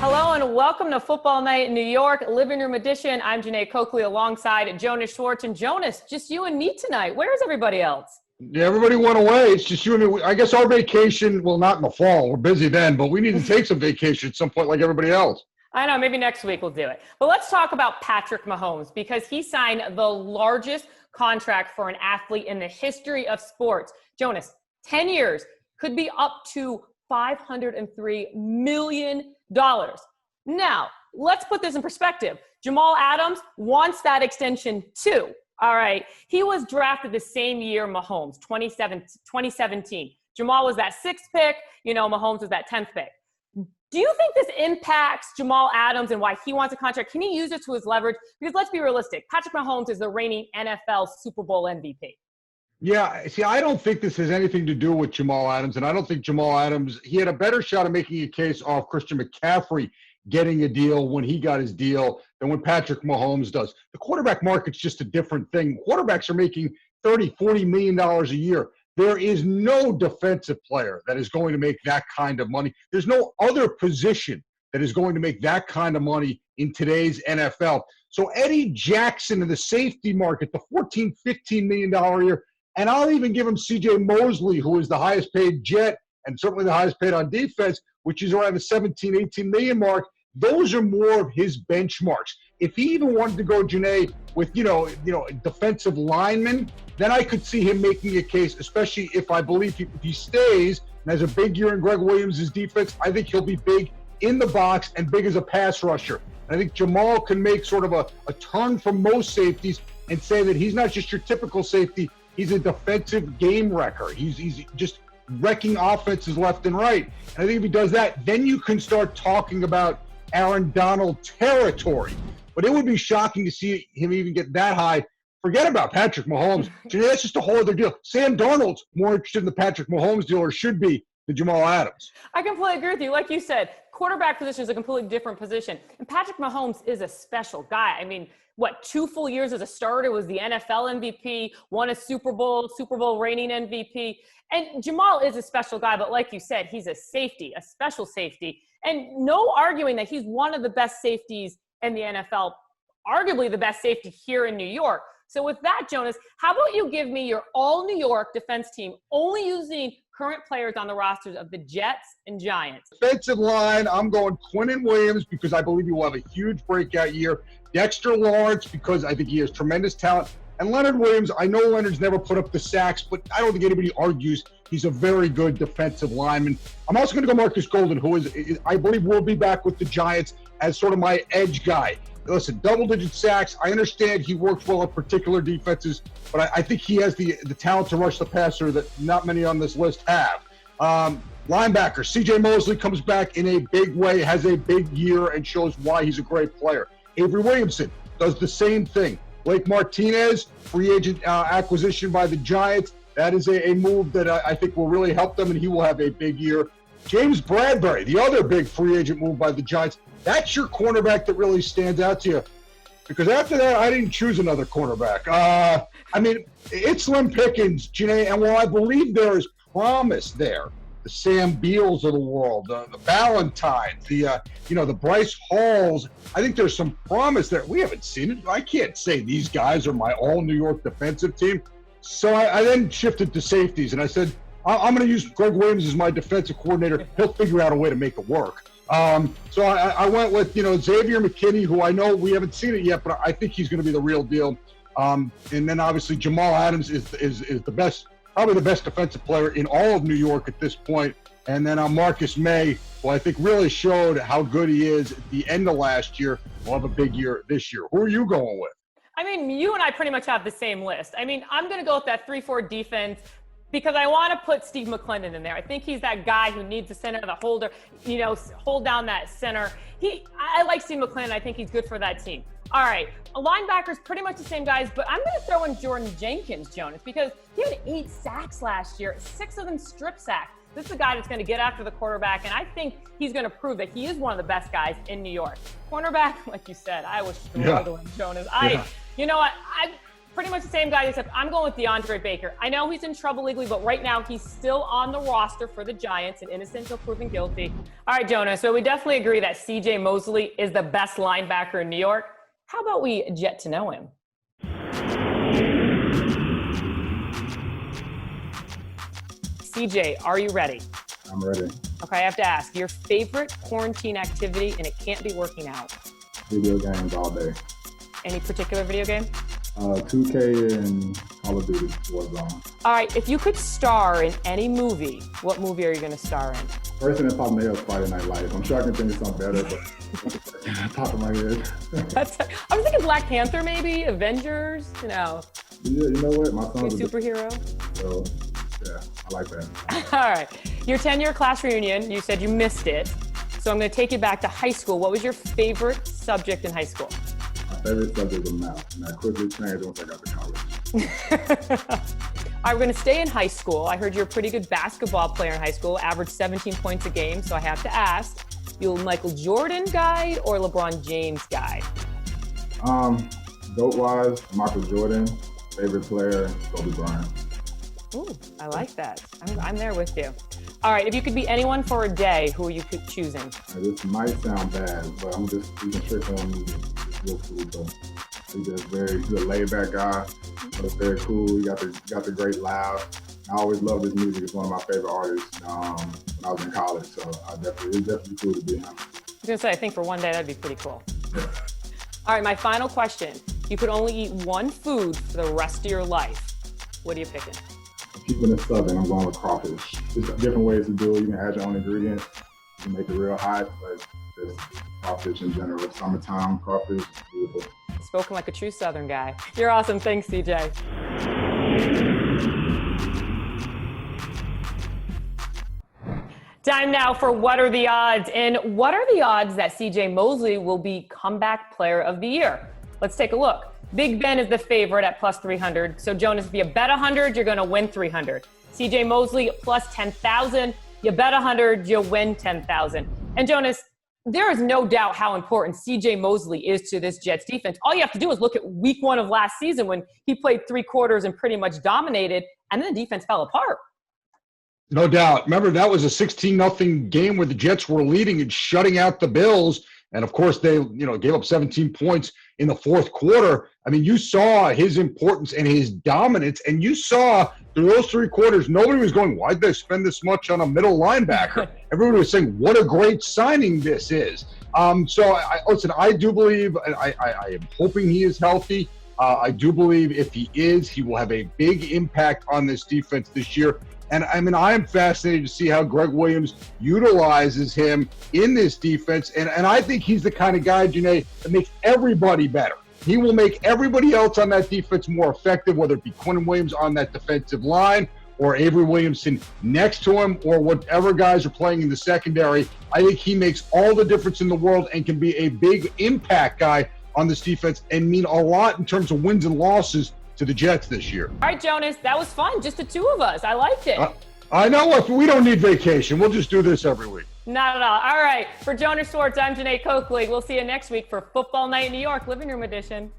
Hello and welcome to Football Night in New York, Living Room Edition. I'm Jeane Coakley alongside Jonas, Schwartz, and Jonas. Just you and me tonight. Where's everybody else? Yeah, everybody went away. It's just you and me. I guess our vacation, well, not in the fall. We're busy then, but we need to take some vacation at some point like everybody else. I know, maybe next week we'll do it. But let's talk about Patrick Mahomes because he signed the largest contract for an athlete in the history of sports. Jonas, 10 years, could be up to $503 million. Now, let's put this in perspective. Jamal Adams wants that extension too. All right. He was drafted the same year Mahomes, 2017. Jamal was that 6th pick. Mahomes was that 10th pick. Do you think this impacts Jamal Adams and why he wants a contract? Can he use it to his leverage? Because let's be realistic. Patrick Mahomes is the reigning NFL Super Bowl MVP. Yeah, see, I don't think this has anything to do with Jamal Adams, and I don't think Jamal Adams, he had a better shot of making a case off Christian McCaffrey getting a deal when he got his deal than when Patrick Mahomes does. The quarterback market's just a different thing. Quarterbacks are making $30, $40 million a year. There is no defensive player that is going to make that kind of money. There's no other position that is going to make that kind of money in today's NFL. So Eddie Jackson in the safety market, the $14, $15 million a year, and I'll even give him C.J. Mosley, who is the highest paid Jet and certainly the highest paid on defense, which is around the 17, 18 million mark. Those are more of his benchmarks. If he even wanted to go, Jeane, with, defensive linemen, then I could see him making a case, especially if I believe if he stays and has a big year in Greg Williams' defense. I think he'll be big in the box and big as a pass rusher. And I think Jamal can make sort of a turn from most safeties and say that he's not just your typical safety. He's a defensive game wrecker. He's just wrecking offenses left and right. And I think if he does that, then you can start talking about Aaron Donald territory. But it would be shocking to see him even get that high. Forget about Patrick Mahomes. That's just a whole other deal. Sam Darnold's more interested in the Patrick Mahomes deal, or should be, than Jamal Adams. I completely agree with you. Like you said, quarterback position is a completely different position. And Patrick Mahomes is a special guy. I mean, 2 full years as a starter, was the NFL MVP, won a Super Bowl reigning MVP. And Jamal is a special guy, but like you said, he's a safety, a special safety. And no arguing that he's one of the best safeties in the NFL, arguably the best safety here in New York. So with that, Jonas, how about you give me your all New York defense team, only using current players on the rosters of the Jets and Giants? Defensive line, I'm going Quinnen Williams because I believe he will have a huge breakout year. Dexter Lawrence because I think he has tremendous talent. And Leonard Williams, I know Leonard's never put up the sacks, but I don't think anybody argues he's a very good defensive lineman. I'm also going to go Marcus Golden, who is I believe will be back with the Giants as sort of my edge guy. Listen, double-digit sacks. I understand he works well at particular defenses, but I think he has the talent to rush the passer that not many on this list have. Linebacker, C.J. Mosley comes back in a big way, has a big year, and shows why he's a great player. Avery Williamson does the same thing. Blake Martinez, free agent acquisition by the Giants. That is a move that I think will really help them, and he will have a big year. James Bradbury, the other big free agent move by the Giants. That's your cornerback that really stands out to you. Because after that, I didn't choose another cornerback. It's slim pickings, Jeane, and while I believe there is promise there, the Sam Beals of the world, the Valentines, the Bryce Halls, I think there's some promise there. We haven't seen it. I can't say these guys are my all-New York defensive team. So I then shifted to safeties, and I said, I'm going to use Greg Williams as my defensive coordinator. He'll figure out a way to make it work. So I went with, Xavier McKinney, who I know we haven't seen it yet, but I think he's going to be the real deal. And then obviously Jamal Adams is the best, probably the best defensive player in all of New York at this point. And then Marcus May, who I think really showed how good he is at the end of last year, will have a big year this year. Who are you going with? I mean, you and I pretty much have the same list. I mean, I'm going to go with that 3-4 defense because I want to put Steve McClendon in there. I think he's that guy who needs the center, the holder, hold down that center. I like Steve McClendon. I think he's good for that team. All right, linebackers, pretty much the same guys, but I'm going to throw in Jordan Jenkins, Jonas, because he had 8 sacks last year, 6 of them strip sacks. This is a guy that's going to get after the quarterback, and I think he's going to prove that he is one of the best guys in New York. Cornerback, like you said, I was struggling, Jonas. You know what? pretty much the same guy, except I'm going with DeAndre Baker. I know he's in trouble legally, but right now he's still on the roster for the Giants, and innocent until proven guilty. All right, Jonas, so we definitely agree that C.J. Mosley is the best linebacker in New York. How about we get to know him? CJ, are you ready? I'm ready. Okay, I have to ask, your favorite quarantine activity, and it can't be working out? Video games all day. Any particular video game? 2K and Call of Duty Warzone. All right, if you could star in any movie, what movie are you going to star in? First thing that popped in my head was Friday Night Lights. I'm sure I can think of something better, but top of my head. I was thinking Black Panther, maybe Avengers. Yeah, you know what? My son's a superhero. So, yeah, I like that. All right, your 10-year class reunion. You said you missed it, so I'm going to take you back to high school. What was your favorite subject in high school? My favorite subject was math, and I quickly changed once I got to college. All right, we're going to stay in high school. I heard you're a pretty good basketball player in high school, averaged 17 points a game, so I have to ask, you a Michael Jordan guy or LeBron James guy? GOAT-wise, Michael Jordan. Favorite player, Kobe Bryant. Ooh, I like that. I'm there with you. All right, if you could be anyone for a day, who are you choosing? This might sound bad, but I'm just keeping strict on music. Real cool, but he's a laid-back guy. But it's very cool. He got the great laugh. I always loved his music. It's one of my favorite artists when I was in college. So it's definitely cool to be him. I was gonna say, I think for one day that'd be pretty cool. All right, my final question. You could only eat one food for the rest of your life. What are you picking? Keeping it southern, I'm going with crawfish. There's different ways to do it. You can add your own ingredients. You can make it real hot, but just crawfish in general. Summertime, crawfish, beautiful. Spoken like a true Southern guy. You're awesome. Thanks, CJ. Time now for What Are the Odds? And what are the odds that CJ Mosley will be Comeback Player of the Year? Let's take a look. Big Ben is the favorite at plus 300. So, Jonas, if you bet 100, you're going to win 300. CJ Mosley plus 10,000. You bet 100, you win 10,000. And, Jonas, there is no doubt how important CJ Mosley is to this Jets defense. All you have to do is look at week 1 of last season when he played 3 quarters and pretty much dominated, and then the defense fell apart. No doubt. Remember, that was a 16-0 game where the Jets were leading and shutting out the Bills. And, of course, they gave up 17 points in the fourth quarter. I mean, you saw his importance and his dominance, and you saw through those 3 quarters, nobody was going, why'd they spend this much on a middle linebacker? Everybody was saying, what a great signing this is. Listen, I do believe, and I am hoping he is healthy. I do believe if he is, he will have a big impact on this defense this year. And I mean, I am fascinated to see how Greg Williams utilizes him in this defense. And I think he's the kind of guy, Jeane, that makes everybody better. He will make everybody else on that defense more effective, whether it be Quentin Williams on that defensive line or Avery Williamson next to him or whatever guys are playing in the secondary. I think he makes all the difference in the world and can be a big impact guy on this defense and mean a lot in terms of wins and losses to the Jets this year. All right, Jonas, that was fun. Just the 2 of us. I liked it. I know if we don't need vacation. We'll just do this every week. Not at all. All right. For Jonas Schwartz, I'm Jeane Coakley. We'll see you next week for Football Night in New York, Living Room Edition.